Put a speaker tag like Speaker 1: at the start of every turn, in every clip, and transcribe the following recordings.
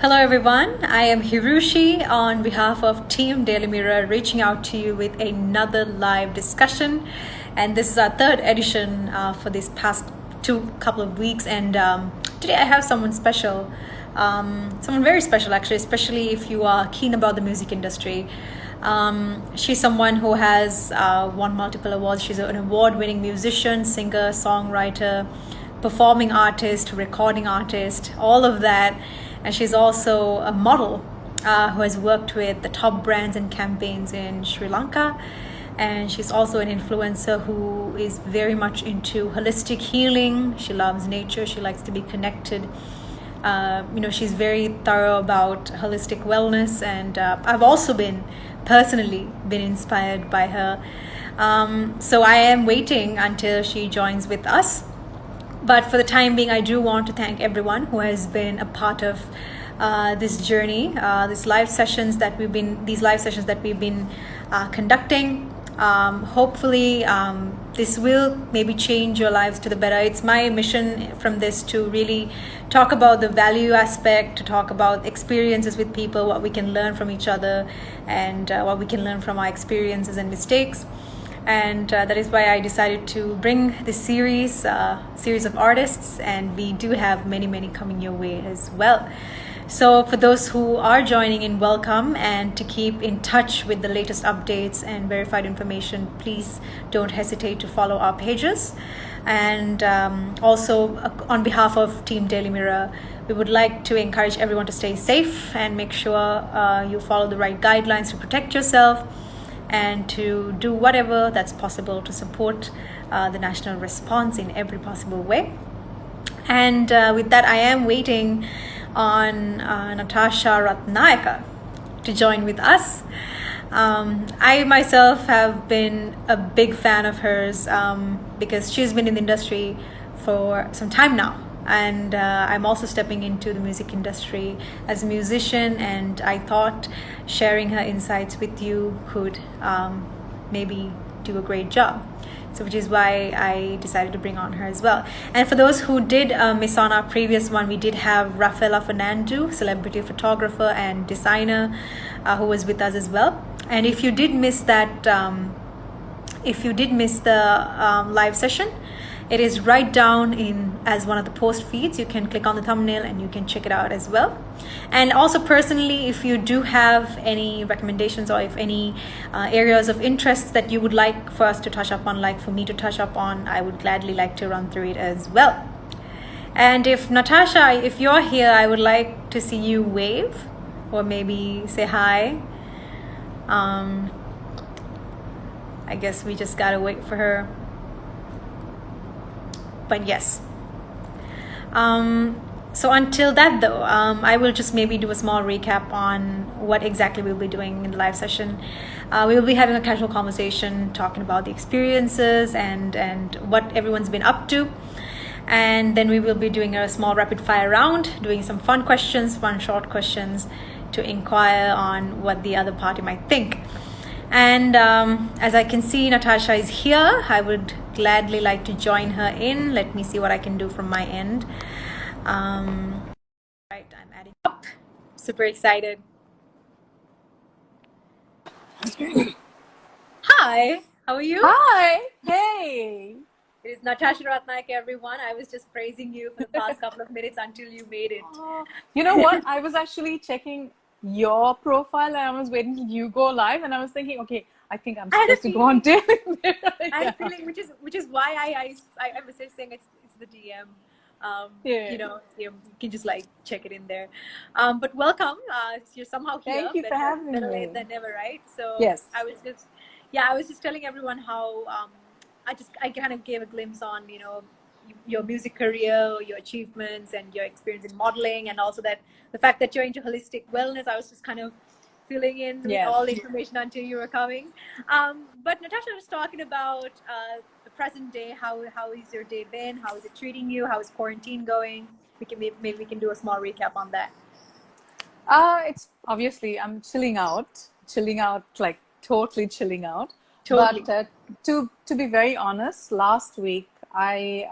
Speaker 1: Hello everyone, I am Hirushi on behalf of Team Daily Mirror reaching out to you with another live discussion, and this is our third edition for this past couple of weeks, and today I have someone special, someone very special actually, especially if you are keen about the music industry. She's someone who has won multiple awards. She's an award-winning musician, singer, songwriter, performing artist, recording artist, all of that. And she's also a model who has worked with the top brands and campaigns in Sri Lanka. And she's also an influencer who is very much into holistic healing. She loves nature. She likes to be connected. She's very thorough about holistic wellness. And I've also personally been inspired by her. So I am waiting until she joins with us. But for the time being, I do want to thank everyone who has been a part of this journey, these live sessions that we've been conducting. Hopefully, this will maybe change your lives to the better. It's my mission from this to really talk about the value aspect, to talk about experiences with people, what we can learn from each other, and what we can learn from our experiences and mistakes. And that is why I decided to bring this series of artists, and we do have many coming your way as well. So for those who are joining in, welcome, and to keep in touch with the latest updates and verified information, please don't hesitate to follow our pages. And also on behalf of Team Daily Mirror, we would like to encourage everyone to stay safe and make sure you follow the right guidelines to protect yourself, and to do whatever that's possible to support the national response in every possible way. And with that, I am waiting on Natasha Rathnayake to join with us. I myself have been a big fan of hers because she's been in the industry for some time now. And I'm also stepping into the music industry as a musician, and I thought sharing her insights with you could maybe do a great job. So which is why I decided to bring on her as well. And for those who did miss on our previous one, we did have Rafaela Fernando, celebrity photographer and designer, who was with us as well. And if you did miss that, the live session, it is right down as one of the post feeds. You can click on the thumbnail and you can check it out as well. And also personally, if you do have any recommendations or if any areas of interest that you would like for us to touch up on, like for me to touch up on, I would gladly like to run through it as well. And if Natasha, if you're here, I would like to see you wave or maybe say hi. I guess we just gotta wait for her. But yes. So until that though, I will just maybe do a small recap on what exactly we'll be doing in the live session. We will be having a casual conversation, talking about the experiences and what everyone's been up to. And then we will be doing a small rapid fire round, doing some fun short questions to inquire on what the other party might think. And as I can see, Natasha is here. I would gladly like to join her in. Let me see what I can do from my end. Right, I'm adding up. Super excited. Hi, how are you?
Speaker 2: Hi, hey.
Speaker 1: It is Natasha Rathnayake, everyone. I was just praising you for the past couple of minutes until you made it.
Speaker 2: You know what? I was actually checking your profile and I was waiting till you go live, and I was thinking, okay, I think I'm supposed to go on Daily Mirror.
Speaker 1: I'm feeling, which is why I was just saying it's the DM. You can just like check it in there. But welcome. You're somehow here.
Speaker 2: Thank you for having
Speaker 1: better
Speaker 2: me.
Speaker 1: late than never, right? So
Speaker 2: yes,
Speaker 1: I was just telling everyone how I kind of gave a glimpse on your music career, your achievements, and your experience in modeling, and also that the fact that you're into holistic wellness. I was just kind of filling in with all the information until you were coming. But Natasha was talking about the present day. How is your day been? How is it treating you? How is quarantine going? Maybe we can do a small recap on that.
Speaker 2: It's obviously I'm chilling out, like totally chilling out.
Speaker 1: Totally.
Speaker 2: But to be very honest, last week I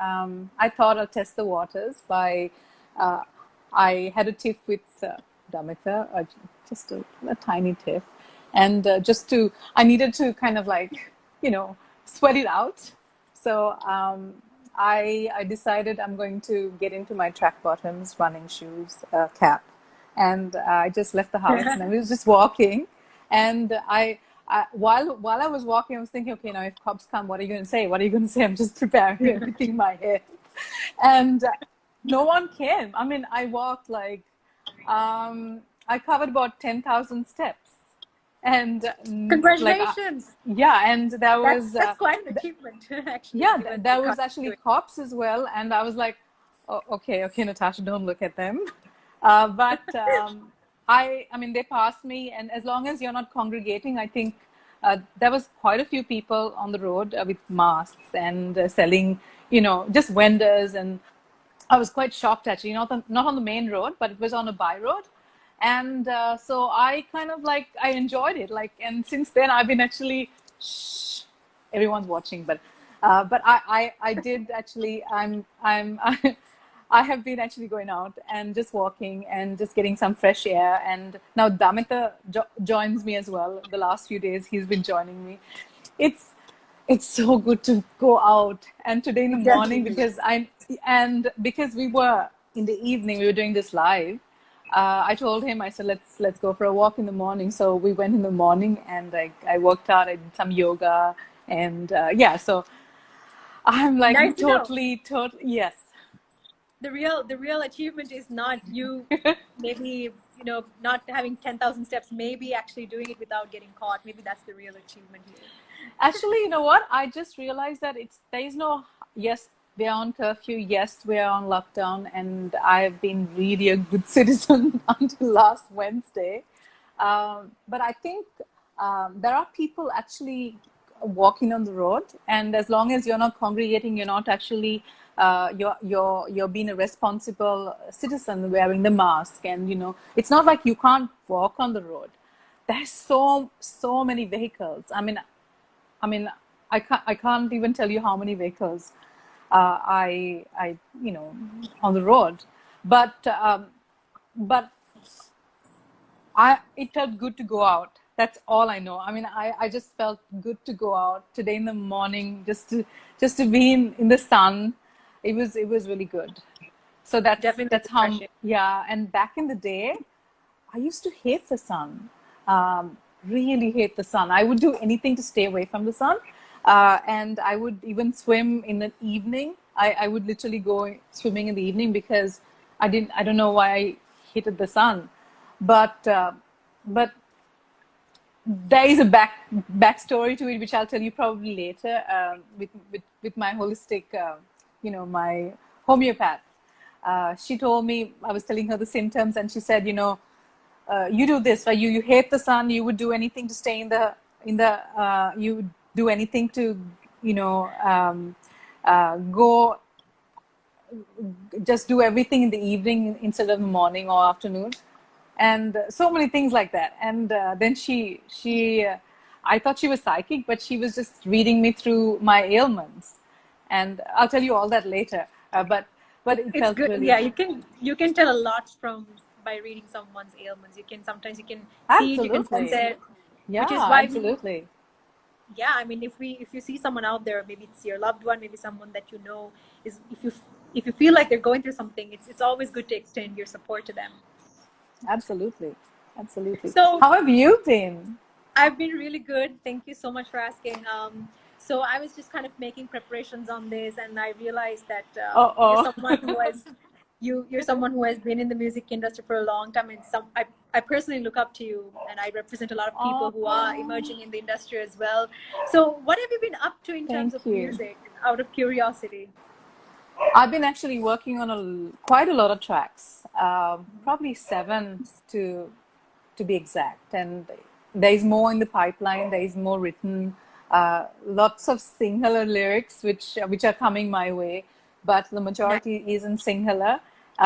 Speaker 2: thought I'd test the waters by I had a tiff with Damita, just a tiny tiff. And I needed to kind of like, sweat it out. So I decided I'm going to get into my track bottoms, running shoes, cap. And I just left the house and I was just walking. And while I was walking, I was thinking, okay, now if cops come, what are you going to say? What are you going to say? I'm just preparing everything in my head. And no one came. I mean, I walked like, I covered about 10,000 steps. And
Speaker 1: Congratulations.
Speaker 2: yeah, and that was
Speaker 1: that's quite an achievement, actually.
Speaker 2: Yeah, there was actually cops as well, and I was like, oh, okay, Natasha, don't look at them. But I mean, they passed me, and as long as you're not congregating, I think there was quite a few people on the road with masks and selling, just vendors, and I was quite shocked actually, not on the main road, but it was on a by road. And so I kind of like, I enjoyed it. Like, and since then I've been actually, shh, everyone's watching, but I did actually, I have been actually going out and just walking and just getting some fresh air. And now Damita joins me as well. The last few days he's been joining me. It's so good to go out. And today in the morning, because we were in the evening, we were doing this live. I told him, I said, let's go for a walk in the morning. So we went in the morning, and I worked out. I did some yoga, and so I'm like
Speaker 1: nice
Speaker 2: totally, yes.
Speaker 1: The real achievement is not you maybe not having 10,000 steps, maybe actually doing it without getting caught. Maybe that's the real achievement here.
Speaker 2: Actually, you know what? I just realized that there is no, yes, we're on curfew. Yes, we're on lockdown. And I've been really a good citizen until last Wednesday. But I think there are people actually walking on the road. And as long as you're not congregating, you're not actually, you're being a responsible citizen wearing the mask. And, it's not like you can't walk on the road. There's so many vehicles. I mean, I can't even tell you how many vehicles I on the road, but it felt good to go out. That's all I know. I mean, I just felt good to go out today in the morning, just to be in the sun. It was really good. So that's
Speaker 1: definitely
Speaker 2: that's how
Speaker 1: refreshing.
Speaker 2: Yeah. And back in the day, I used to hate the sun. Really hate the sun. I would do anything to stay away from the sun. And I would even swim in the evening. I would literally go swimming in the evening because I don't know why I hated the sun. But there is a backstory to it, which I'll tell you probably later, with my holistic, my homeopath. She told me, I was telling her the symptoms, and she said, you do this, right? You hate the sun. You would do anything to stay you would do anything to, go, just do everything in the evening instead of the morning or afternoon. And so many things like that. And then I thought she was psychic, but she was just reading me through my ailments. And I'll tell you all that later. But it
Speaker 1: It's
Speaker 2: felt
Speaker 1: good.
Speaker 2: really...
Speaker 1: Yeah, you can tell a lot by reading someone's ailments. Sometimes you can see it, you can sense it.
Speaker 2: Yeah,
Speaker 1: which is why
Speaker 2: absolutely.
Speaker 1: I mean, if you see someone out there, maybe it's your loved one, maybe someone that is, if you feel like they're going through something, it's always good to extend your support to them.
Speaker 2: Absolutely.
Speaker 1: So
Speaker 2: how have you been?
Speaker 1: I've been really good. Thank you so much for asking. So I was just kind of making preparations on this, and I realized that you're someone who has been in the music industry for a long time, and I personally look up to you, and I represent a lot of people who are emerging in the industry as well. So what have you been up to in terms of music, out of curiosity?
Speaker 2: I've been actually working on quite a lot of tracks, probably 7 to be exact, and there is more in the pipeline. There is more written, lots of Sinhala lyrics which are coming my way, but the majority is in Sinhala,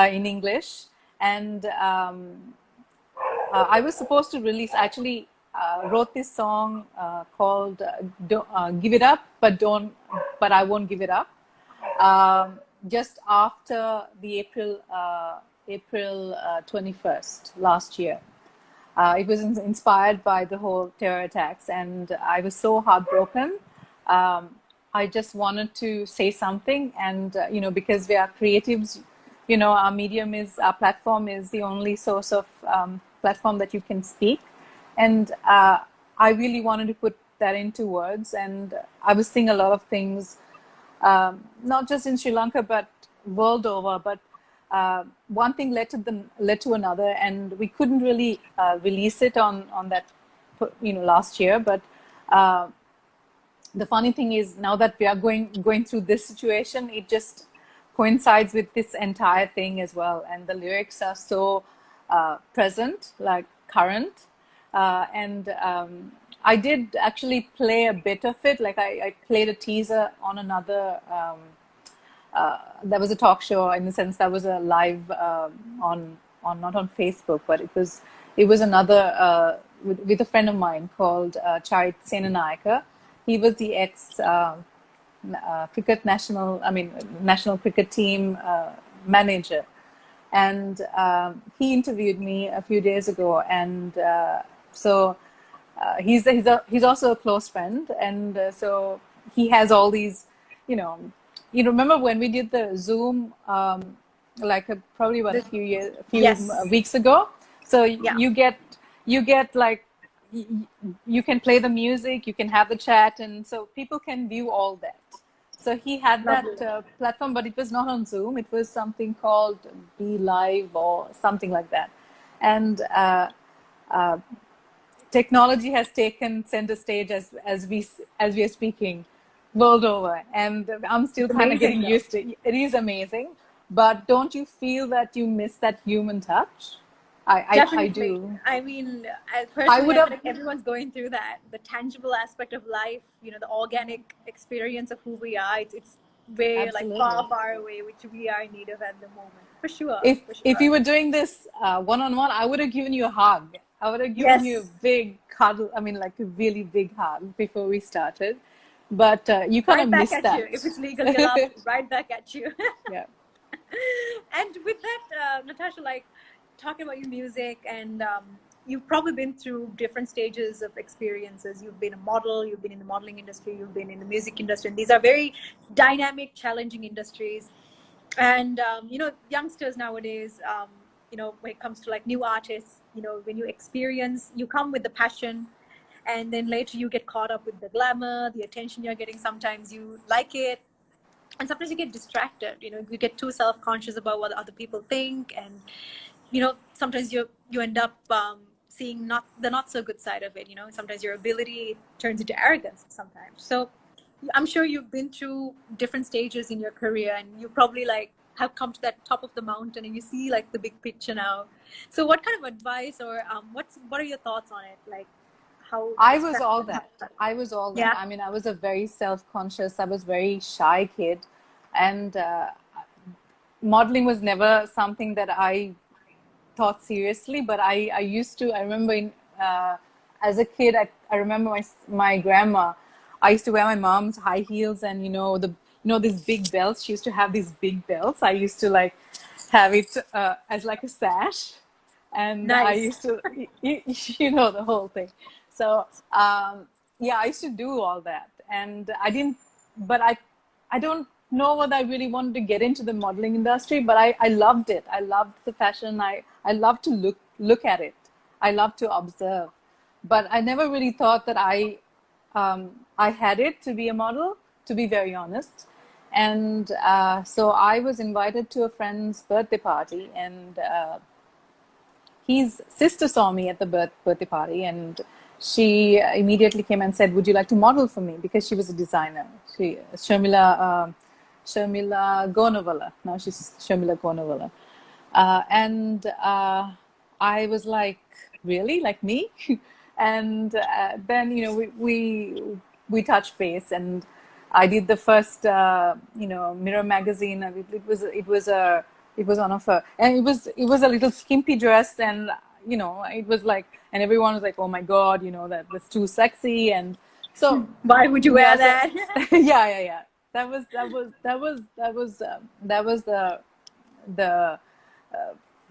Speaker 2: in English. And I was supposed to release, actually wrote this song called Give It Up, but I Won't Give It Up. Just after the April April 21st last year. It was inspired by the whole terror attacks, and I was so heartbroken. I just wanted to say something, and because we are creatives, our platform is the only source of platform that you can speak, and I really wanted to put that into words. And I was seeing a lot of things, not just in Sri Lanka but world over. But one thing led to another, and we couldn't really release it on that last year. But the funny thing is, now that we are going through this situation, it just coincides with this entire thing as well. And the lyrics are so present, like current. And I did actually play a bit of it. Like I played a teaser on another. There was a talk show, in the sense that was a live on not on Facebook, but it was another with a friend of mine called Senanayake. He was the ex national cricket team manager, and he interviewed me a few days ago, and so he's also a close friend, and so he has all these, you remember when we did the Zoom, probably about a few
Speaker 1: Yes.
Speaker 2: weeks ago. So
Speaker 1: Yeah.
Speaker 2: you get like, you can play the music, you can have the chat, and so people can view all that. So he had that platform, but it was not on Zoom. It was something called Be Live or something like that. And technology has taken center stage as we are speaking world over, and I'm still kind of getting used to it. It is amazing, but don't you feel that you miss that human touch? I do.
Speaker 1: I mean, personally, I think everyone's going through that. The tangible aspect of life, the organic experience of who we are. It's way
Speaker 2: Absolutely.
Speaker 1: like far away, which we are in need of at the moment. For sure.
Speaker 2: If you were doing this one-on-one, I would have given you a hug. I would have given you a big cuddle. I mean, like a really big hug before we started. But you kind of missed that.
Speaker 1: You. If it's legally allowed, right back at you.
Speaker 2: Yeah.
Speaker 1: And with that, Natasha, like talking about your music, and you've probably been through different stages of experiences. You've been a model, you've been in the modeling industry, you've been in the music industry, and these are very dynamic, challenging industries. And youngsters nowadays, when it comes to like new artists, when you experience, you come with the passion, and then later you get caught up with the glamour, the attention you're getting. Sometimes you like it, and sometimes you get distracted. You get too self-conscious about what other people think, and sometimes you end up seeing not so good side of it. Sometimes your ability turns into arrogance sometimes. So I'm sure you've been through different stages in your career, and you probably like have come to that top of the mountain, and you see like the big picture now. So what kind of advice, or what are your thoughts on it? Like how
Speaker 2: I was all that.
Speaker 1: Yeah.
Speaker 2: I mean, I was a very self-conscious, I was very shy kid, and modeling was never something that I thought seriously. But I remember as a kid, I remember my grandma. I used to wear my mom's high heels, and these big belts. She used to have these big belts. I used to like have it as like a sash, and
Speaker 1: Nice.
Speaker 2: I used to, the whole thing. So yeah, I used to do all that, and I don't know whether I really wanted to get into the modeling industry, but I loved it. I loved the fashion. I loved to look at it. I loved to observe, but I never really thought that I had it to be a model, to be very honest. And so I was invited to a friend's birthday party, and his sister saw me at the birthday party, and she immediately came and said, "Would you like to model for me?" Because she was a designer. Sharmila Gonavala. Now she's Sharmila Gonavala. And I was like, really? Like me? And then, we touched base, and I did the first, Mirror magazine. It was one of her, and it was a little skimpy dress, and it was like, and everyone was like, "Oh my God, that was too sexy." And so
Speaker 1: why would you wear that?
Speaker 2: Yeah. That was the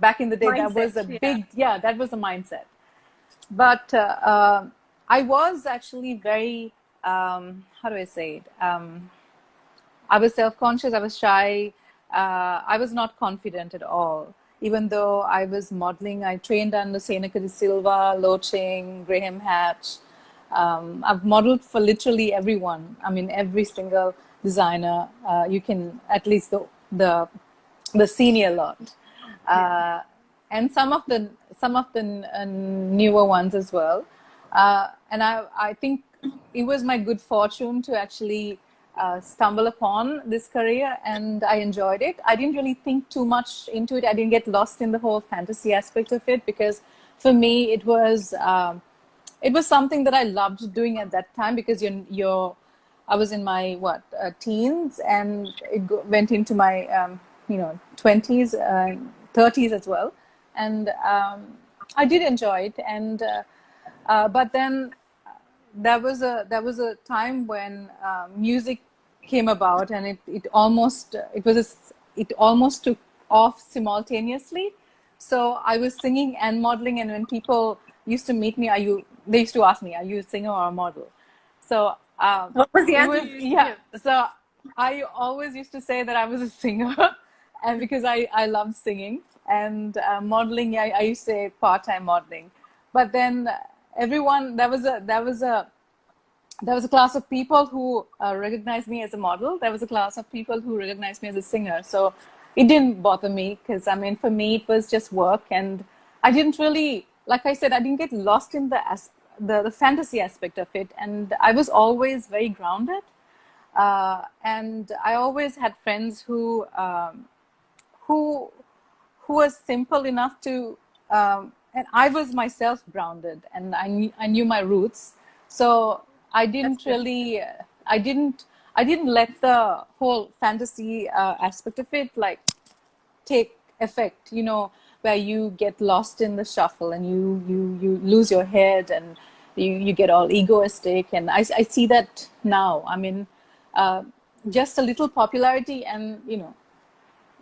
Speaker 2: back in the day, that was a big, that was a mindset. But I was actually very, how do I say it? I was self-conscious, I was shy, I was not confident at all. Even though I was modeling, I trained under Seneca de Silva, Loching, Graham Hatch. I've modeled for literally everyone. I mean, every single designer. You can, at least the senior lot, and some of the newer ones as well. And I think it was my good fortune to actually stumble upon this career, and I enjoyed it. I didn't really think too much into it. I didn't get lost in the whole fantasy aspect of it, because for me it was something that I loved doing at that time, because I was in my teens, and it went into my 20s, 30s as well, and I did enjoy it. And but then there was a time when music came about, and it almost took off simultaneously. So I was singing and modeling, and when people used to meet me, they used to ask me, "Are you a singer or a model?" So
Speaker 1: what was the answer?
Speaker 2: So I always used to say that I was a singer, and because I loved singing, and modeling, I used to say part-time modeling. But then everyone, there was a class of people who recognized me as a model. There was a class of people who recognized me as a singer. So it didn't bother me, because I mean, for me, it was just work, and I didn't really, like I said, I didn't get lost in the fantasy aspect of it, and I was always very grounded. And I always had friends who was simple enough to, and I was myself grounded, and I knew my roots. So I didn't really, I didn't let the whole fantasy aspect of it like take effect, where you get lost in the shuffle, and you lose your head, and you get all egoistic. And I see that now. I mean, just a little popularity, and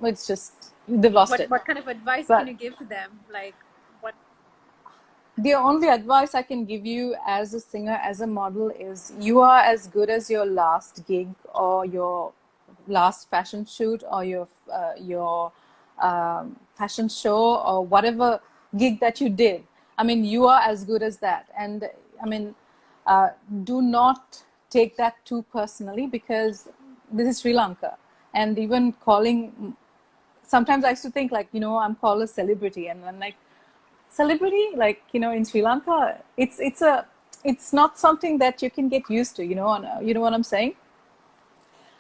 Speaker 2: it's just, they've lost it.
Speaker 1: What kind of advice can you give to them? Like, what?
Speaker 2: The only advice I can give you as a singer, as a model, is you are as good as your last gig, or your last fashion shoot, or your fashion show, or whatever gig that you did. I mean, you are as good as that. And I mean, do not take that too personally, because this is Sri Lanka. And even calling, sometimes I used to think like, I'm called a celebrity, and I'm like, celebrity, like, in Sri Lanka, it's not something that you can get used to, you know what I'm saying?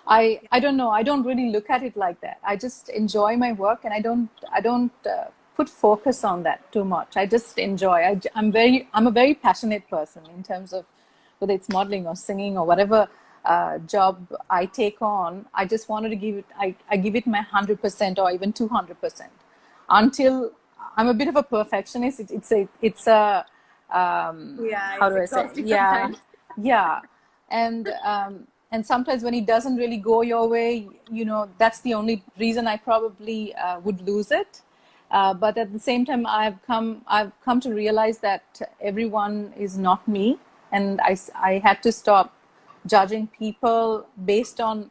Speaker 2: I don't know. I don't really look at it like that. I just enjoy my work, and I don't put focus on that too much. I just enjoy. I'm a very passionate person in terms of whether it's modeling or singing or whatever job I take on. I just wanted to give it. I give it my 100% or even 200% until I'm a bit of a perfectionist. It's a how do I say? Yeah. And sometimes when it doesn't really go your way, that's the only reason I probably would lose it. But at the same time, I've come to realize that everyone is not me, and I had to stop judging people based on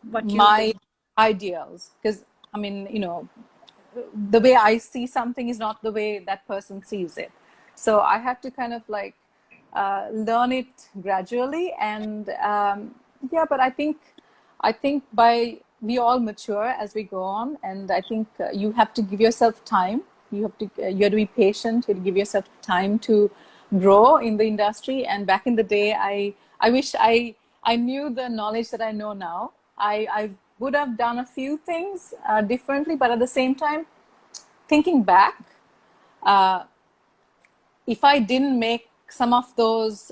Speaker 2: my ideals, because I mean, the way I see something is not the way that person sees it. So I had to kind of like learn it gradually. And but I think we all mature as we go on, and I think you have to give yourself time. You have to be patient. You have to give yourself time to grow in the industry. And back in the day, I wish I knew the knowledge that I know now. I would have done a few things differently, but at the same time, thinking back, if I didn't make some of those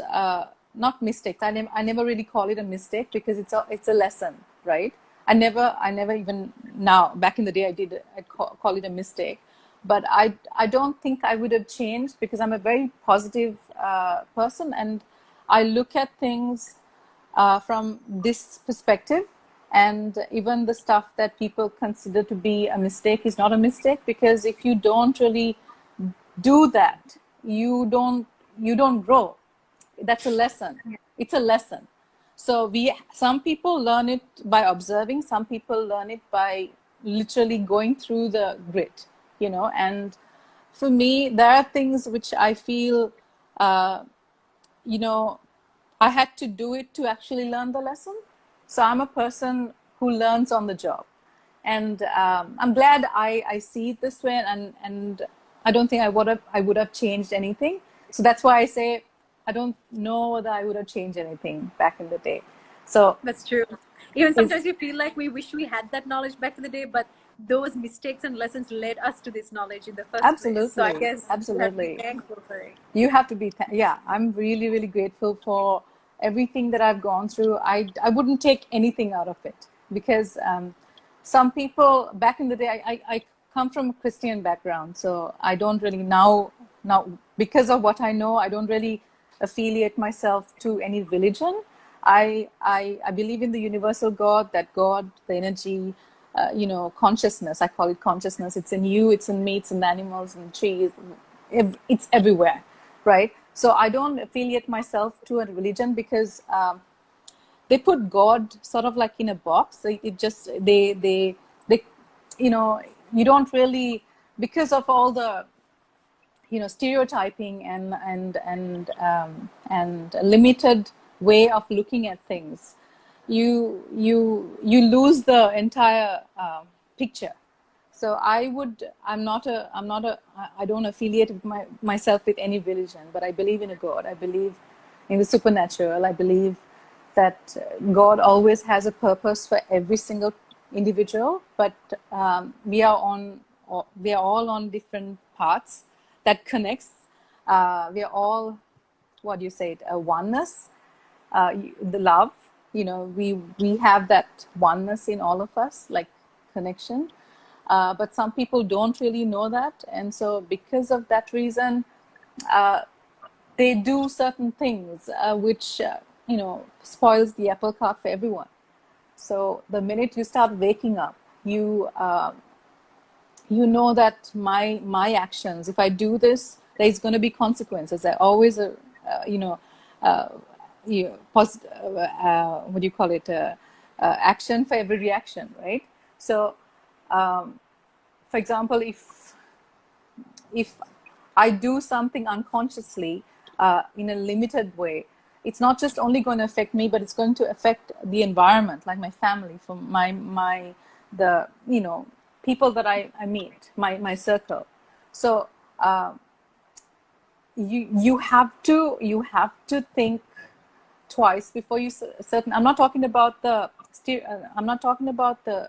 Speaker 2: not mistakes, I never really call it a mistake, because it's a lesson, right? I never even, now back in the day I'd call it a mistake, but I don't think I would have changed, because I'm a very positive person, and I look at things from this perspective. And even the stuff that people consider to be a mistake is not a mistake, because if you don't really do that, you don't grow. That's a lesson. It's a lesson. So some people learn it by observing, some people learn it by literally going through the grit, and for me, there are things which I feel, you know, I had to do it to actually learn the lesson. So I'm a person who learns on the job. And I'm glad I see it this way, and I don't think I would have changed anything. So that's why I say I don't know whether I would have changed anything back in the day. So
Speaker 1: that's true. Even sometimes you feel like we wish we had that knowledge back in the day, but those mistakes and lessons led us to this knowledge in the first place. So I guess you have to be thankful for it.
Speaker 2: You have to be, I'm really, really grateful for everything that I've gone through. I wouldn't take anything out of it, because some people back in the day, I come from a Christian background, so I don't really now because of what I know, I don't really affiliate myself to any religion. I believe in the universal God, that God, the energy, consciousness. I call it consciousness. It's in you, it's in me, it's in the animals and trees. It's everywhere, right? So I don't affiliate myself to a religion, because they put God sort of like in a box. It just they you don't really, because of all the stereotyping and limited way of looking at things, you lose the entire picture. So I don't affiliate myself with any religion, but I believe in a God. I believe in the supernatural. I believe that God always has a purpose for every single individual, but we are all on different paths that connects. We are all, what do you say, a oneness, the love. We have that oneness in all of us, like connection. But some people don't really know that, and so because of that reason, they do certain things which spoils the apple cart for everyone. So the minute you start waking up, you know that my actions, if I do this, there's going to be consequences. There always what do you call it, action for every reaction, right? So for example, if I do something unconsciously in a limited way, it's not just only going to affect me, but it's going to affect the environment, like my family, from the people that I meet, my circle. So you have to think twice before you certain. I'm not talking about the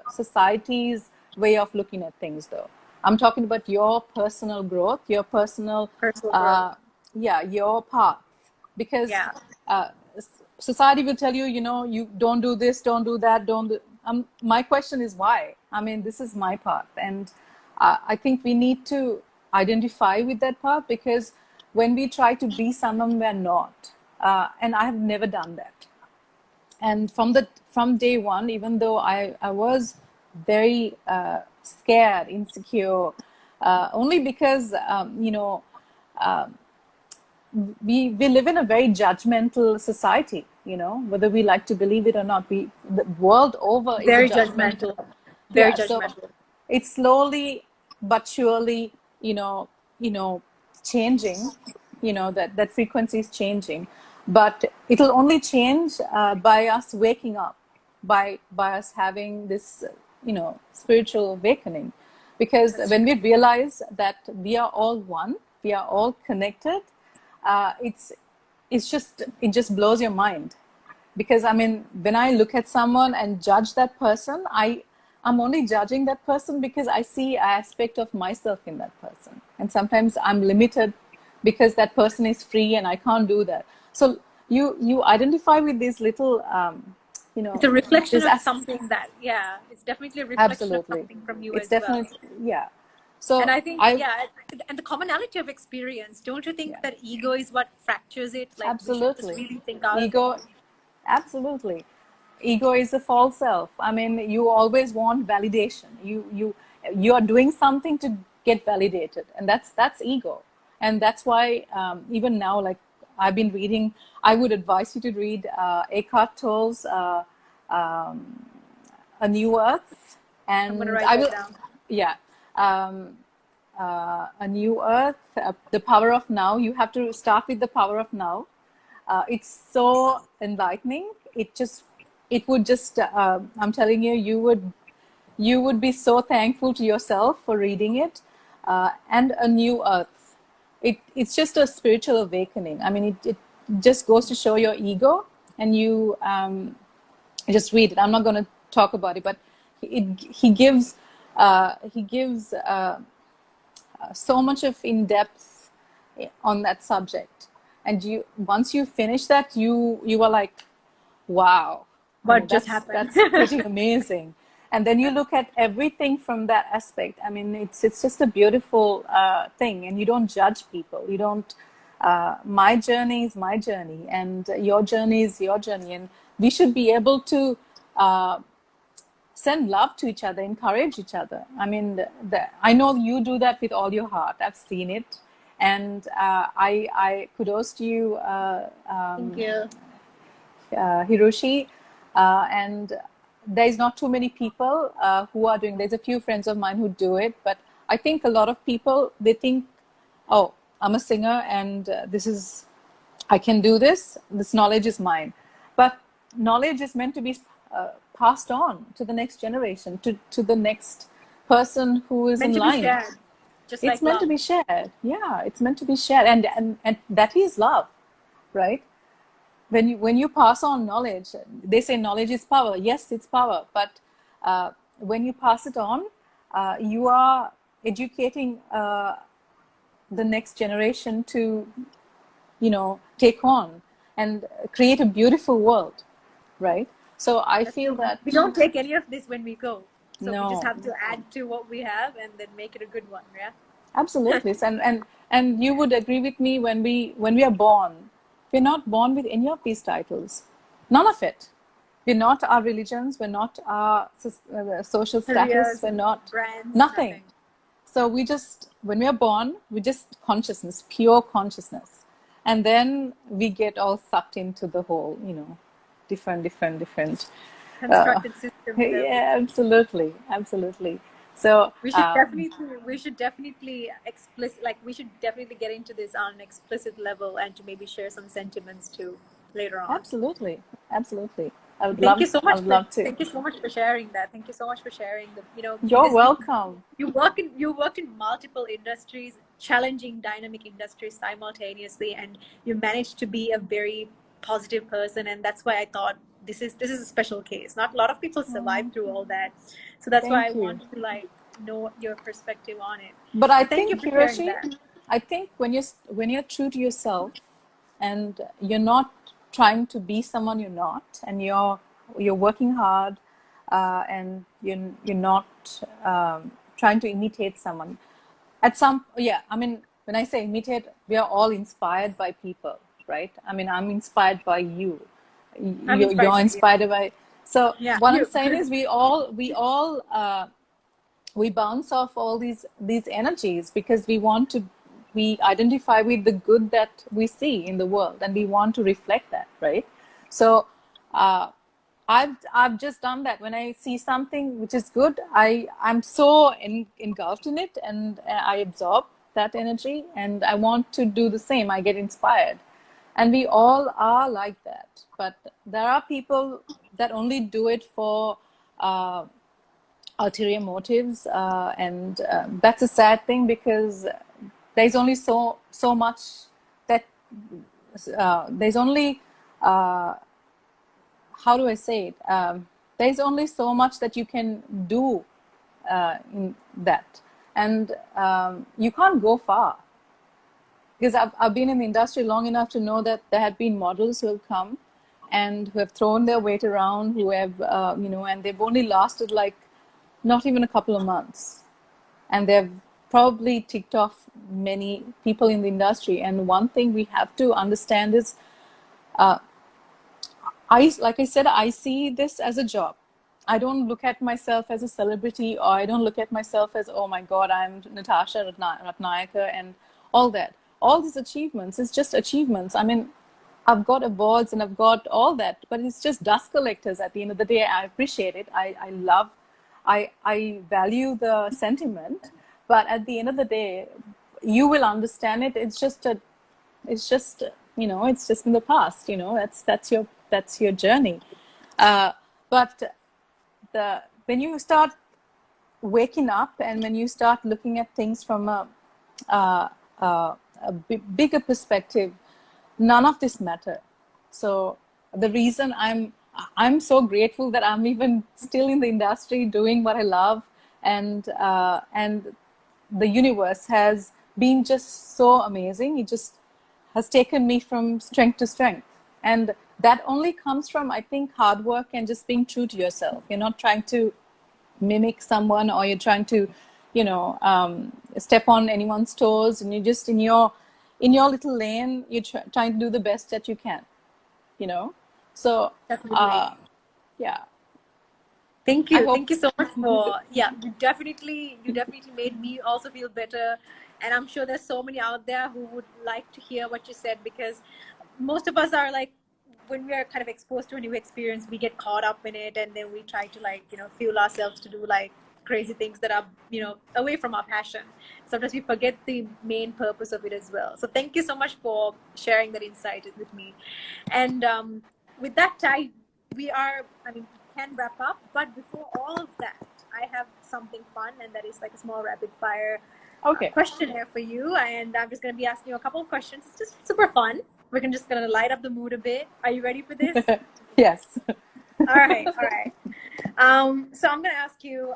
Speaker 2: society's way of looking at things, though. I'm talking about your personal growth, your personal growth. Your path, because society will tell you, you don't do this, don't do that, don't do. My question is why? I mean, this is my path, and I think we need to identify with that path, because when we try to be someone we're not, and I have never done that. And from day one, even though I was very scared, insecure, only because we live in a very judgmental society, whether we like to believe it or not. The world over is
Speaker 1: very judgmental. Very judgmental.
Speaker 2: So it's slowly but surely, changing. That frequency is changing, but it'll only change by us waking up, by us having this, spiritual awakening. Because when we realize that we are all one, we are all connected, it just blows your mind. Because I mean, when I look at someone and judge that person, I'm only judging that person because I see an aspect of myself in that person, and sometimes I'm limited because that person is free and I can't do that. So you identify with these little
Speaker 1: it's a reflection of something that it's definitely a reflection of something from you as well.
Speaker 2: So,
Speaker 1: and I think and the commonality of experience, don't you think that ego is what fractures it? Like,
Speaker 2: absolutely.
Speaker 1: we should just really think out
Speaker 2: ego
Speaker 1: of it.
Speaker 2: Absolutely. ego is a false self. I mean, you always want validation. You are doing something to get validated, and that's ego. And that's why even now, like I've been reading, I would advise you to read Eckhart Tolle's A New Earth,
Speaker 1: I'm gonna
Speaker 2: and
Speaker 1: write
Speaker 2: I
Speaker 1: that
Speaker 2: will,
Speaker 1: down.
Speaker 2: yeah, A New Earth, The Power of Now. You have to start with The Power of Now. It's so enlightening. It would just, I'm telling you, you would be so thankful to yourself for reading it. And A New Earth. It's just a spiritual awakening. I mean, it just goes to show your ego, and you just read it. I'm not going to talk about it, but he gives so much of in-depth on that subject. And you, once you finish that, you are like, wow,
Speaker 1: What just happened?
Speaker 2: that's pretty amazing. And then you look at everything from that aspect. I mean, it's just a beautiful thing, and you don't judge people. You don't. My journey is my journey, and your journey is your journey, and we should be able to send love to each other, encourage each other. I mean, I know you do that with all your heart. I've seen it, and I kudos to you,
Speaker 1: Thank you.
Speaker 2: Hiroshi. And there's not too many people who are doing. There's a few friends of mine who do it, but I think a lot of people, they think, oh, I'm a singer, and I can do this. This knowledge is mine. But knowledge is meant to be passed on to the next generation, to the next person who is
Speaker 1: Meant
Speaker 2: in
Speaker 1: to be
Speaker 2: line.
Speaker 1: shared, just
Speaker 2: It's
Speaker 1: like
Speaker 2: meant
Speaker 1: love.
Speaker 2: to be shared. Yeah, it's meant to be shared, and that is love, right? When you pass on knowledge, they say knowledge is power. Yes, it's power, but when you pass it on, you are educating the next generation to, take on and create a beautiful world, right? So I
Speaker 1: That's
Speaker 2: feel
Speaker 1: true.
Speaker 2: that
Speaker 1: We don't take any of this when we go, so we just
Speaker 2: no,
Speaker 1: have to add to what we have and then make it a good one. Yeah.
Speaker 2: absolutely. And you would agree with me, when we are born, we're not born with any of these titles, none of it. We're not our religions, we're not our social status,
Speaker 1: Careers,
Speaker 2: we're not
Speaker 1: brands,
Speaker 2: nothing.
Speaker 1: nothing.
Speaker 2: So when we are born, we're just consciousness, pure consciousness. And then we get all sucked into the whole, different. Uh,
Speaker 1: Constructed systems,
Speaker 2: yeah,
Speaker 1: everything.
Speaker 2: absolutely. So,
Speaker 1: We should definitely explicit, like we should definitely get into this on an explicit level and to maybe share some sentiments too later on.
Speaker 2: absolutely.
Speaker 1: Thank you so
Speaker 2: I
Speaker 1: much
Speaker 2: would
Speaker 1: for
Speaker 2: love to.
Speaker 1: thank you so much for sharing that. Thank you so much for sharing the
Speaker 2: You're
Speaker 1: because
Speaker 2: welcome.
Speaker 1: you work in multiple industries, challenging dynamic industries simultaneously, and you managed to be a very positive person, and that's why I thought this is a special case. Not a lot of people survive
Speaker 2: Oh,
Speaker 1: through all that. So that's why I
Speaker 2: thank you.
Speaker 1: wanted to like know your perspective on it.
Speaker 2: But I
Speaker 1: So thank you
Speaker 2: think,
Speaker 1: for sharing
Speaker 2: Hiroshi,
Speaker 1: that.
Speaker 2: I think when you're true to yourself, and you're not trying to be someone you're not, and you're working hard, and you're not trying to imitate someone. I mean, when I say imitate, we are all inspired by people, right? I mean, I'm inspired by you.
Speaker 1: I'm
Speaker 2: You're
Speaker 1: inspired by you.
Speaker 2: inspired by. So
Speaker 1: Yeah,
Speaker 2: what I'm
Speaker 1: you.
Speaker 2: saying is, we bounce off all these energies, because we identify with the good that we see in the world, and we want to reflect that, right? So I've just done that. When I see something which is good, I'm so engulfed in it, and I absorb that energy, and I want to do the same. I get inspired, and we all are like that. But there are people that only do it for ulterior motives, and that's a sad thing, because there's only so much that there's only how do I say it? There's only so much that you can do in that, and you can't go far, because I've been in the industry long enough to know that there have been models who have come and who have thrown their weight around, who have and they've only lasted like not even a couple of months, and they've probably ticked off many people in the industry. And one thing we have to understand is like I said, I see this as a job. I don't look at myself as a celebrity, or I don't look at myself as, oh my God, I'm Natasha Rathnayake and all that. All these achievements, it's just achievements. I mean, I've got awards and I've got all that, but it's just dust collectors at the end of the day. I appreciate it. I love, I value the sentiment, but at the end of the day, you will understand it. It's just, it's just in the past, that's your journey. But when you start waking up and when you start looking at things from bigger perspective, none of this matter. So the reason I'm so grateful that I'm even still in the industry doing what I love, and the universe has been just so amazing. It just has taken me from strength to strength, and that only comes from, I think, hard work and just being true to yourself. You're not trying to mimic someone, or you're trying to step on anyone's toes, and you're just in your little lane. You're trying to do the best that you can, so
Speaker 1: Definitely.
Speaker 2: yeah.
Speaker 1: Thank
Speaker 2: I
Speaker 1: you.
Speaker 2: hope.
Speaker 1: Thank you so much for, yeah, you definitely made me also feel better. And I'm sure there's so many out there who would like to hear what you said, because most of us are like, when we are kind of exposed to a new experience, we get caught up in it, and then we try to, like, fuel ourselves to do like crazy things that are, away from our passion. Sometimes we forget the main purpose of it as well. So thank you so much for sharing that insight with me. And with that, we can wrap up. But before all of that, I have something fun, and that is like a small rapid fire
Speaker 2: Okay.
Speaker 1: questionnaire for you. And I'm just going to be asking you a couple of questions. It's just super fun. We're just going to light up the mood a bit. Are you ready for this?
Speaker 2: Yes.
Speaker 1: All right. So I'm going to ask you,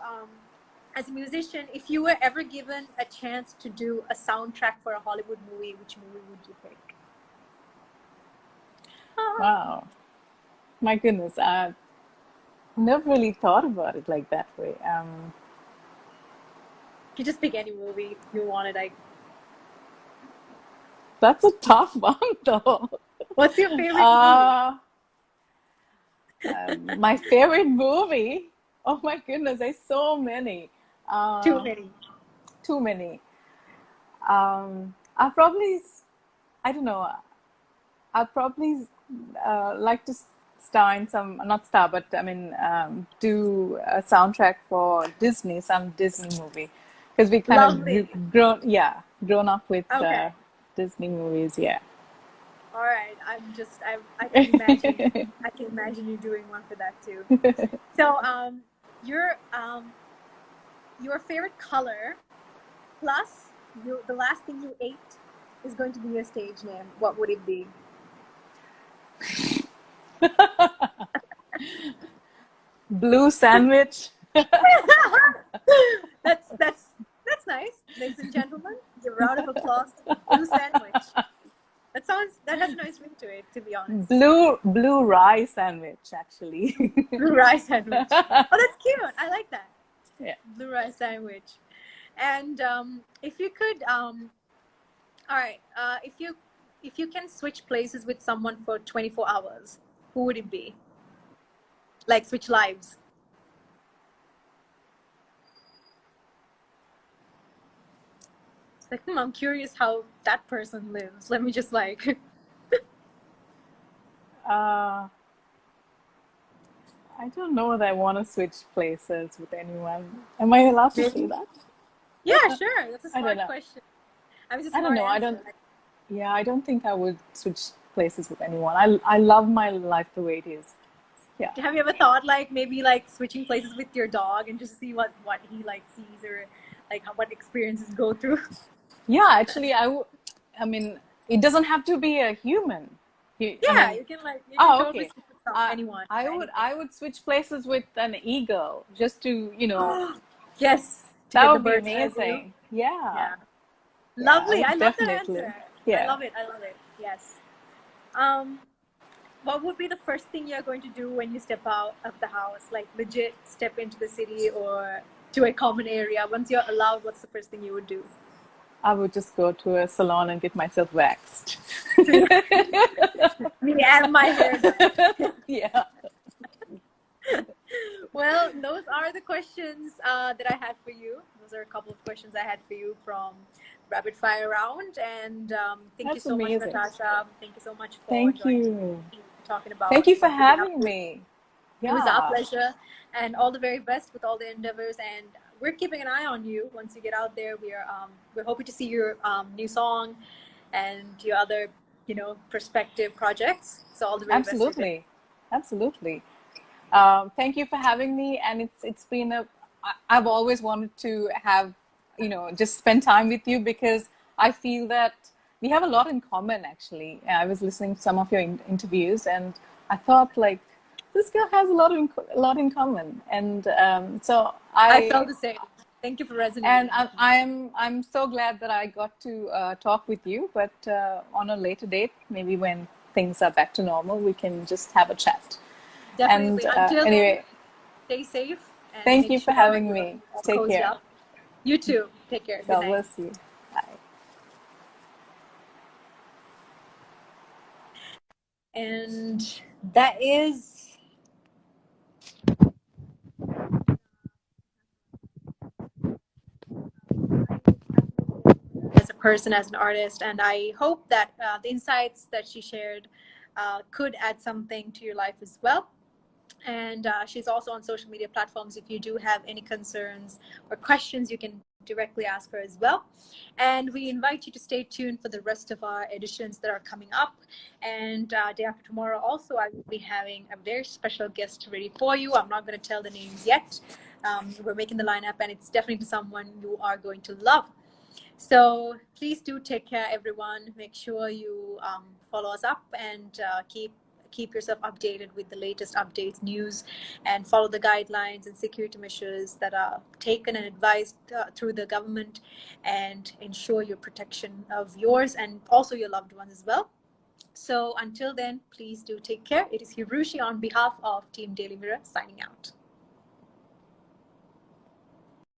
Speaker 1: as a musician, if you were ever given a chance to do a soundtrack for a Hollywood movie, which movie would you pick?
Speaker 2: Wow. My goodness, I never really thought about it like that way.
Speaker 1: You just pick any movie if you wanted. Like,
Speaker 2: That's a tough one, though.
Speaker 1: what's your favorite movie?
Speaker 2: My favorite movie. Oh my goodness, there's so many.
Speaker 1: Too many.
Speaker 2: Too many. I'll probably, I don't know. I'll probably like to star in some, not star, but I mean, do a soundtrack for Disney, some Disney movie, because we kind
Speaker 1: Lovely.
Speaker 2: of grown up with
Speaker 1: Okay.
Speaker 2: Disney movies. Yeah.
Speaker 1: All right. I can imagine. I can imagine you doing one for that too. So, your favorite color plus the last thing you ate is going to be your stage name. What would it be?
Speaker 2: Blue sandwich.
Speaker 1: That's nice, ladies and gentlemen. Give a round of applause to Blue Sandwich. That has a nice ring to it, to be honest.
Speaker 2: Blue rye sandwich, actually.
Speaker 1: Blue rice sandwich. Oh, that's cute. I like that.
Speaker 2: Yeah.
Speaker 1: Blue rice sandwich. And if you could, all right, if you can switch places with someone for 24 hours, who would it be? Like, switch lives. It's like, I'm curious how that person lives. Let me just like.
Speaker 2: I don't know that I want to switch places with anyone. Am I allowed to say that?
Speaker 1: Yeah, sure. That's a
Speaker 2: I don't
Speaker 1: smart
Speaker 2: know.
Speaker 1: question. I mean, it's a
Speaker 2: I don't
Speaker 1: smart
Speaker 2: know.
Speaker 1: answer.
Speaker 2: Yeah, I don't think I would switch places with anyone. I love my life the way it is. Yeah.
Speaker 1: Have you ever thought like maybe like switching places with your dog and just see what he like sees, or like what experiences go through?
Speaker 2: Yeah, actually, I mean, it doesn't have to be a human.
Speaker 1: Yeah,
Speaker 2: I mean,
Speaker 1: you can totally
Speaker 2: okay.
Speaker 1: switch with anyone.
Speaker 2: I would switch places with an eagle just to,
Speaker 1: Yes, to
Speaker 2: that
Speaker 1: get the
Speaker 2: would be
Speaker 1: bird's eye view.
Speaker 2: amazing. Yeah.
Speaker 1: Yeah,
Speaker 2: Yeah, I
Speaker 1: lovely. I
Speaker 2: would
Speaker 1: love that
Speaker 2: definitely.
Speaker 1: answer. I
Speaker 2: Yeah.
Speaker 1: love it. Yes. What would be the first thing you're going to do when you step out of the house? Like, legit step into the city or to a common area. Once you're allowed, what's the first thing you would do?
Speaker 2: I would just go to a salon and get myself waxed.
Speaker 1: Me and my hair.
Speaker 2: Yeah.
Speaker 1: Well, those are the questions that I had for you. Those are a couple of questions I had for you from Rapid Fire Round. And thank you
Speaker 2: That's
Speaker 1: so much,
Speaker 2: amazing.
Speaker 1: Natasha. Thank you so much for
Speaker 2: Thank
Speaker 1: joining
Speaker 2: you.
Speaker 1: me, talking about
Speaker 2: Thank you for
Speaker 1: what you've been up
Speaker 2: having
Speaker 1: to.
Speaker 2: me.
Speaker 1: It was our
Speaker 2: Yeah.
Speaker 1: pleasure, and all the very best with all the endeavors. And we're keeping an eye on you. Once you get out there, we're hoping to see your new song and your other, prospective projects. So all the very best with it.
Speaker 2: Absolutely. Absolutely. Thank you for having me. And it's been I've always wanted to have, just spend time with you because I feel that we have a lot in common, actually. I was listening to some of your interviews and I thought, like, this girl has a lot in common. And so
Speaker 1: I felt the same. Thank you for resonating.
Speaker 2: And I'm so glad that I got to talk with you. But on a later date, maybe when things are back to normal, we can just have a chat.
Speaker 1: Definitely.
Speaker 2: And
Speaker 1: Until
Speaker 2: anyway,
Speaker 1: then, stay safe and
Speaker 2: thank
Speaker 1: make
Speaker 2: you for
Speaker 1: sure
Speaker 2: having
Speaker 1: you're
Speaker 2: me.
Speaker 1: all
Speaker 2: Take
Speaker 1: cozy
Speaker 2: care.
Speaker 1: up. You too. Take care. Good
Speaker 2: God
Speaker 1: night.
Speaker 2: bless you. Bye.
Speaker 1: And that is as a person, as an artist, and I hope that the insights that she shared could add something to your life as well. And she's also on social media platforms. If you do have any concerns or questions, you can directly ask her as well. And we invite you to stay tuned for the rest of our editions that are coming up. And day after tomorrow also, I will be having a very special guest ready for you. I'm not going to tell the names yet. We're making the lineup, and it's definitely someone you are going to love. So please do take care, everyone. Make sure you follow us up and keep yourself updated with the latest updates, news, and follow the guidelines and security measures that are taken and advised through the government, and ensure your protection of yours and also your loved ones as well. So until then, please do take care. It is Hirushi on behalf of Team Daily Mirror signing out.